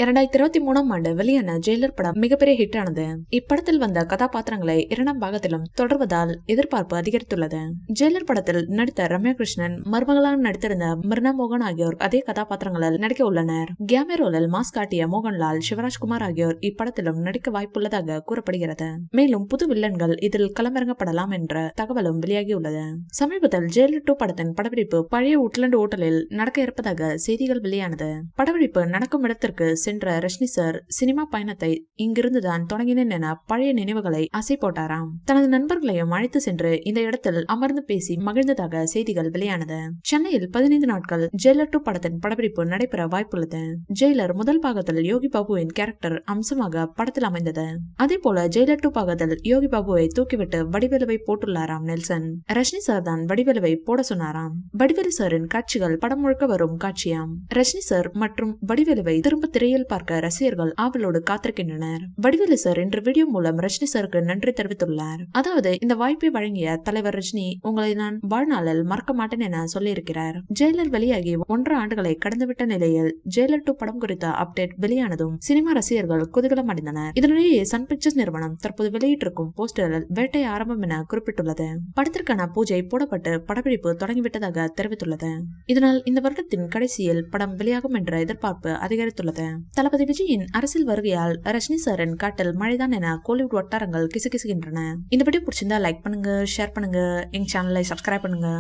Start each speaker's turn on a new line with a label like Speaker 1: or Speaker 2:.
Speaker 1: 2023ஆம் ஆண்டு வெளியான ஜெயிலர் படம் மிகப்பெரிய ஹிட் ஆனது. இப்படத்தில் வந்த கதாபாத்திரங்களை இரண்டாம் பாகத்திலும் தொடர்வதால் எதிர்பார்ப்பு அதிகரித்துள்ளது. ஜெயிலர் படத்தில் நடித்த ரம்யா கிருஷ்ணன், மருமகளாக நடித்திருந்த மிருனா மோகன் ஆகியோர் அதே கதாபாத்திரங்களில் நடிக்க உள்ளனர். கேமியோ ரோலில் மாஸ் காட்டிய மோகன்லால், சிவராஜ்குமார் ஆகியோர் இப்படத்திலும் நடிக்க வாய்ப்புள்ளதாக கூறப்படுகிறது. மேலும் புது வில்லன்கள் இதில் களமிறங்கப்படலாம் என்ற தகவலும் வெளியாகியுள்ளது. சமீபத்தில் ஜெயிலர் 2 படத்தின் படப்பிடிப்பு பழைய உட்லண்ட் ஹோட்டலில் நடக்க இருப்பதாக செய்திகள் வெளியானது. படப்பிடிப்பு நடக்கும் இடத்திற்கு சென்ற ரஜினி சார் சினிமா பயணத்தை இங்கிருந்துதான் தொடங்கினேன் என பழைய நினைவுகளை அசை போட்டாராம். தனது நண்பர்களையும் அழைத்து சென்று இந்த இடத்தில் அமர்ந்து பேசி மகிழ்ந்ததாக செய்திகள் வெளியானது. சென்னையில் 15 நாட்கள் ஜெயிலர் 2 படத்தின் படப்பிடிப்பு நடைபெற வாய்ப்புள்ளது. ஜெயிலர் முதல் பாகத்தில் யோகி பாபுவின் கேரக்டர் அம்சமாக படத்தில் அமைந்தது. அதே போல ஜெயிலர் 2 பாகத்தில் யோகி பாபுவை தூக்கிவிட்டு வடிவேலுவை போட்டுள்ளாராம் நெல்சன். ரஜினி சார் தான் வடிவேலுவை போட சொன்னாராம். வடிவேலு சாரின் காட்சிகள் படம் முழுக்க வரும் காட்சியாம். ரஜினி சார் மற்றும் வடிவேலுவை திரும்ப திரையில் பார்க்க ரசிகர்கள் ஆவலோடு காத்திருக்கின்றனர். வடிவேலு சார் இன்று வீடியோ மூலம் ரஜினி சாருக்கு நன்றி தெரிவித்துள்ளார். அதாவது, இந்த வாய்ப்பை வழங்கிய தலைவர் ரஜினி, உங்களை நான் வாழ்நாளில் மறக்க மாட்டேன் என சொல்லியிருக்கிறார். ஜெயிலர் வெளியாகி 1.5 ஆண்டுகளை கடந்துவிட்ட நிலையில் ஜெயிலர் 2 படம் குறித்த அப்டேட் வெளியானதும் சினிமா ரசிகர்கள் குதூகலம் அடைந்தனர். இதனிடையே சன் பிக்சர்ஸ் நிறுவனம் தற்போது வெளியிட்டிருக்கும் போஸ்டரில் வேட்டை ஆரம்பம் என குறிப்பிட்டுள்ளது. படத்திற்கான பூஜை போடப்பட்டு படப்பிடிப்பு தொடங்கிவிட்டதாக தெரிவித்துள்ளது. இதனால் இந்த வருடத்தின் கடைசியில் படம் வெளியாகும் என்ற எதிர்பார்ப்பு அதிகரித்துள்ளது. தளபதி விஜயின் அரசியல் வருகையால் ரஜினி சாரின் காட்டில் மழைதான் என கோலிவுட் வட்டாரங்கள் கிசுகிசுகின்றன. இந்த வீடியோ பிடிச்சிருந்தா லைக் பண்ணுங்க, ஷேர் பண்ணுங்க, எங்க சேனலை சப்ஸ்கிரைப் பண்ணுங்க.